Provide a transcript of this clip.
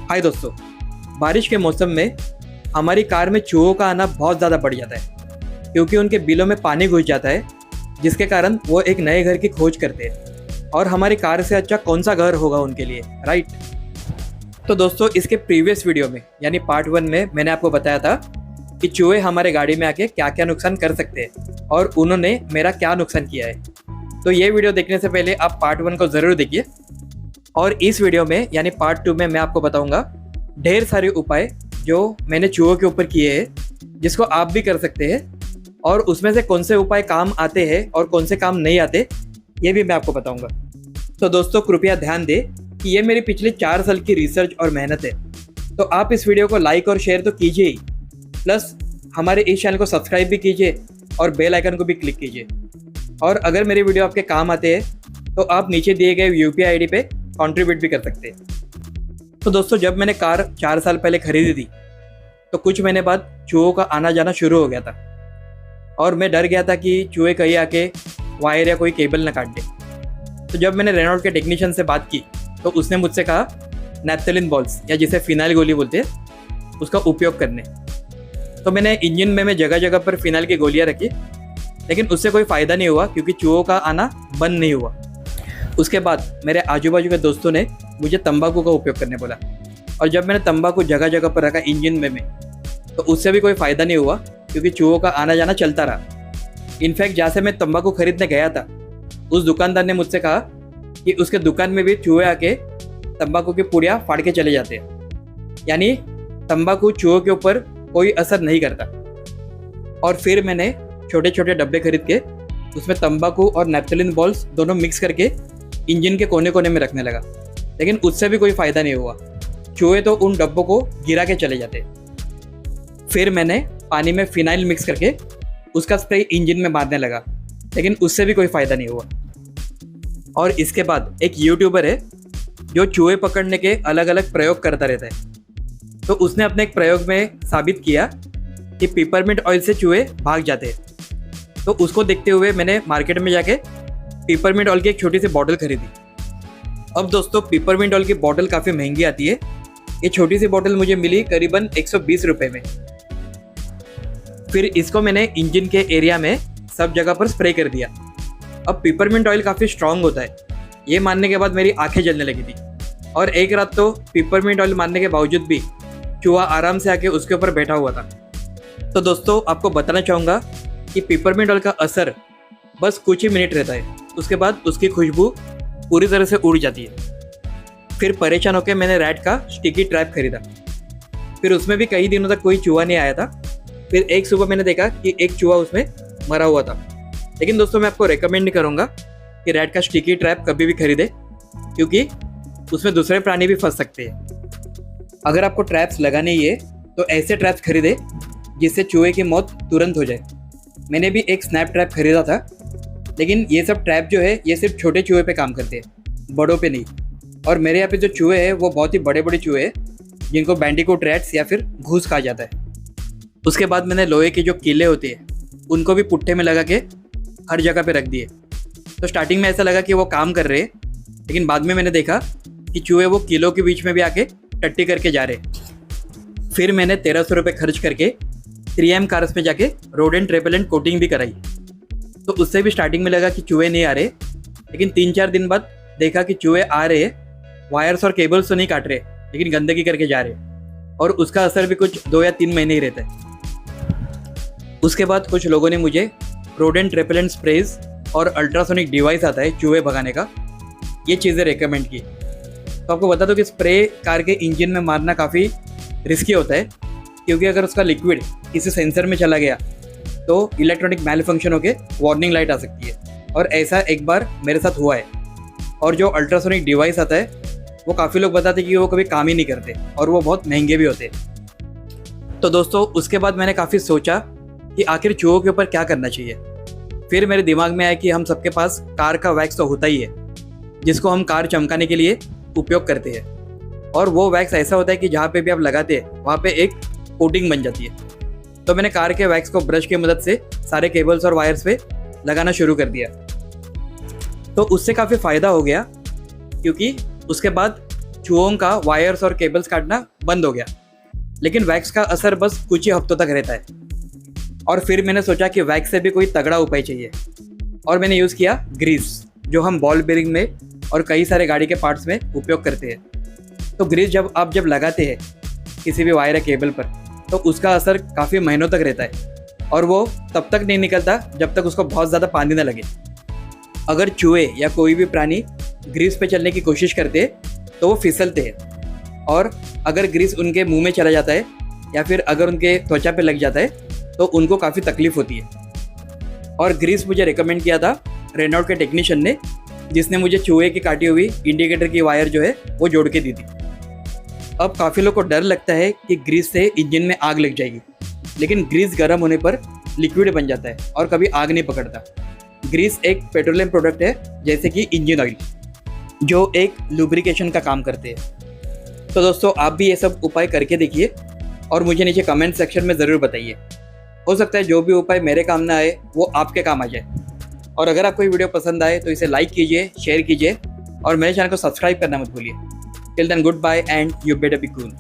हाय दोस्तों, बारिश के मौसम में हमारी कार में चूहों का आना बहुत ज़्यादा बढ़ जाता है क्योंकि उनके बिलों में पानी घुस जाता है, जिसके कारण वो एक नए घर की खोज करते हैं। और हमारी कार से अच्छा कौन सा घर होगा उनके लिए, राइट? तो दोस्तों, इसके प्रीवियस वीडियो में यानी पार्ट 1 में मैंने आपको बताया था कि चूहे हमारे गाड़ी में आके क्या क्या नुकसान कर सकते हैं और उन्होंने मेरा क्या नुकसान किया है। तो ये वीडियो देखने से पहले आप पार्ट 1 को ज़रूर देखिए। और इस वीडियो में यानी पार्ट 2 में मैं आपको बताऊंगा ढेर सारे उपाय जो मैंने चूहों के ऊपर किए हैं, जिसको आप भी कर सकते हैं। और उसमें से कौन से उपाय काम आते हैं और कौन से काम नहीं आते, ये भी मैं आपको बताऊंगा। तो दोस्तों, कृपया ध्यान दें कि ये मेरी पिछले 4 साल की रिसर्च और मेहनत है। तो आप इस वीडियो को लाइक और शेयर तो कीजिए ही, प्लस हमारे इस चैनल को सब्सक्राइब भी कीजिए और बेल आइकन को भी क्लिक कीजिए। और अगर मेरे वीडियो आपके काम आते हैं तो आप नीचे दिए गए UPI ID पे कंट्रीब्यूट भी कर सकते हैं। तो दोस्तों, जब मैंने कार 4 साल पहले खरीदी थी तो कुछ महीने बाद चूहों का आना जाना शुरू हो गया था और मैं डर गया था कि चूहे कहीं आके वायर या कोई केबल न काट दे। तो जब मैंने रेनॉल्ट के टेक्नीशियन से बात की तो उसने मुझसे कहा नैप्थलीन बॉल्स या जिसे फिनाइल गोली बोलते हैं उसका उपयोग करने। तो मैंने इंजन में जगह जगह पर फिनाइल की गोलियां रखी, लेकिन उससे कोई फ़ायदा नहीं हुआ क्योंकि चूहों का आना बंद नहीं हुआ। उसके बाद मेरे आजू बाजू के दोस्तों ने मुझे तंबाकू का उपयोग करने बोला, और जब मैंने तंबाकू जगह जगह पर रखा इंजन में तो उससे भी कोई फ़ायदा नहीं हुआ क्योंकि चूहों का आना जाना चलता रहा। इनफैक्ट जहाँ से मैं तंबाकू खरीदने गया था उस दुकानदार ने मुझसे कहा कि उसके दुकान में भी चूहे आके तंबाकू की पुड़िया फाड़ के चले जाते हैं, यानी तंबाकू चूहों के ऊपर कोई असर नहीं करता। और फिर मैंने छोटे छोटे डब्बे खरीद के उसमें तंबाकू और नैप्थलीन बॉल्स दोनों मिक्स करके इंजन के कोने कोने में रखने लगा, लेकिन उससे भी कोई फ़ायदा नहीं हुआ। चूहे तो उन डब्बों को गिरा के चले जाते। फिर मैंने पानी में फिनाइल मिक्स करके उसका स्प्रे इंजन में मारने लगा, लेकिन उससे भी कोई फ़ायदा नहीं हुआ। और इसके बाद एक यूट्यूबर है जो चूहे पकड़ने के अलग अलग प्रयोग करता रहता है। तो उसने अपने एक प्रयोग में साबित किया कि पिपरमिंट ऑयल से चूहे भाग जाते हैं। तो उसको देखते हुए मैंने मार्केट में जाके पिपरमिंट ऑयल की एक छोटी सी बॉटल खरीदी। अब दोस्तों, पिपरमिंट ऑयल की बॉटल काफ़ी महंगी आती है। ये छोटी सी बॉटल मुझे मिली करीबन 120 रुपये में। फिर इसको मैंने इंजन के एरिया में सब जगह पर स्प्रे कर दिया। अब पिपरमिंट ऑयल काफ़ी स्ट्रांग होता है, ये मानने के बाद मेरी आंखें जलने लगी थी। और एक रात तो पिपरमिंट ऑयल मारने के बावजूद भी चूहा आराम से आके उसके ऊपर बैठा हुआ था। तो दोस्तों, आपको बताना चाहूँगा कि पिपरमिंट ऑयल का असर बस कुछ ही मिनट रहता है, उसके बाद उसकी खुशबू पूरी तरह से उड़ जाती है। फिर परेशान होकर मैंने रैट का स्टिकी ट्रैप खरीदा। फिर उसमें भी कई दिनों तक कोई चूहा नहीं आया था। फिर एक सुबह मैंने देखा कि एक चूहा उसमें मरा हुआ था। लेकिन दोस्तों, मैं आपको रेकमेंड नहीं करूँगा कि रैट का स्टिकी ट्रैप कभी भी खरीदे, क्योंकि उसमें दूसरे प्राणी भी फंस सकते हैं। अगर आपको ट्रैप्स लगाने ही है तो ऐसे ट्रैप्स खरीदे जिससे चूहे की मौत तुरंत हो जाए। मैंने भी एक स्नैप ट्रैप खरीदा था, लेकिन ये सब ट्रैप जो है ये सिर्फ छोटे चूहे पे काम करते हैं, बड़ों पे नहीं। और मेरे यहाँ पे जो चूहे हैं वो बहुत ही बड़े बड़े चूहे हैं, जिनको बैंडिकूट रैट्स या फिर घूस कहा जाता है। उसके बाद मैंने लोहे के जो कीले होते हैं उनको भी पुट्ठे में लगा के हर जगह पे रख दिए। तो स्टार्टिंग में ऐसा लगा कि वो काम कर रहे हैं, लेकिन बाद में मैंने देखा कि चूहे वो कीलों के बीच में भी आके टट्टी करके जा रहे। फिर मैंने 1300 रुपये खर्च करके 3M कार्स में जाके रोडेंट रेपेलेंट कोटिंग भी कराई। तो उससे भी स्टार्टिंग में लगा कि चूहे नहीं आ रहे, लेकिन 3-4 दिन बाद देखा कि चूहे आ रहे, वायर्स और केबल्स तो नहीं काट रहे, लेकिन गंदगी करके जा रहे। और उसका असर भी कुछ 2 या 3 महीने ही रहता है। उसके बाद कुछ लोगों ने मुझे रोडेंट रेपेलेंट स्प्रेज और अल्ट्रासोनिक डिवाइस आता है चूहे भगाने का, ये चीज़ें रेकमेंड की। तो आपको बता दो कि स्प्रे कार के इंजन में मारना काफ़ी रिस्की होता है, क्योंकि अगर उसका लिक्विड किसी सेंसर में चला गया तो इलेक्ट्रॉनिक मैल फंक्शन होकर वार्निंग लाइट आ सकती है। और ऐसा एक बार मेरे साथ हुआ है। और जो अल्ट्रासोनिक डिवाइस आता है वो काफ़ी लोग बताते हैं कि वो कभी काम ही नहीं करते और वो बहुत महंगे भी होते हैं। तो दोस्तों, उसके बाद मैंने काफ़ी सोचा कि आखिर चूहों के ऊपर क्या करना चाहिए। फिर मेरे दिमाग में आया कि हम सबके पास कार का वैक्स तो होता ही है, जिसको हम कार चमकाने के लिए उपयोग करते हैं। और वो वैक्स ऐसा होता है कि जहाँ पे भी आप लगाते हैं वहाँ पे एक कोटिंग बन जाती है। तो मैंने कार के वैक्स को ब्रश की मदद से सारे केबल्स और वायर्स पे लगाना शुरू कर दिया। तो उससे काफ़ी फ़ायदा हो गया, क्योंकि उसके बाद चूहों का वायर्स और केबल्स काटना बंद हो गया, लेकिन वैक्स का असर बस कुछ ही हफ्तों तक रहता है। और फिर मैंने सोचा कि वैक्स से भी कोई तगड़ा उपाय चाहिए, और मैंने यूज़ किया ग्रीस, जो हम बॉल बेरिंग में और कई सारे गाड़ी के पार्ट्स में उपयोग करते हैं। तो ग्रीस जब आप लगाते हैं किसी भी वायर या केबल पर, तो उसका असर काफ़ी महीनों तक रहता है, और वो तब तक नहीं निकलता जब तक उसको बहुत ज़्यादा पानी न लगे। अगर चूहे या कोई भी प्राणी ग्रीस पे चलने की कोशिश करते हैं तो वो फिसलते हैं, और अगर ग्रीस उनके मुंह में चला जाता है या फिर अगर उनके त्वचा पे लग जाता है तो उनको काफ़ी तकलीफ होती है। और ग्रीस मुझे रिकमेंड किया था रेनॉल्ट के टेक्नीशियन ने, जिसने मुझे चूहे की काटी हुई इंडिकेटर की वायर जो है वो जोड़ के दी थी। अब काफ़ी लोग को डर लगता है कि ग्रीस से इंजन में आग लग जाएगी, लेकिन ग्रीस गर्म होने पर लिक्विड बन जाता है और कभी आग नहीं पकड़ता। ग्रीस एक पेट्रोलियम प्रोडक्ट है, जैसे कि इंजन ऑयल, जो एक लुब्रिकेशन का काम करते हैं। तो दोस्तों, आप भी ये सब उपाय करके देखिए और मुझे नीचे कमेंट सेक्शन में ज़रूर बताइए। हो सकता है जो भी उपाय मेरे काम ना आए वो आपके काम आ जाए। और अगर आपको ये वीडियो पसंद आए तो इसे लाइक कीजिए, शेयर कीजिए और मेरे चैनल को सब्सक्राइब करना मत भूलिए। Till then, goodbye and you better be cool.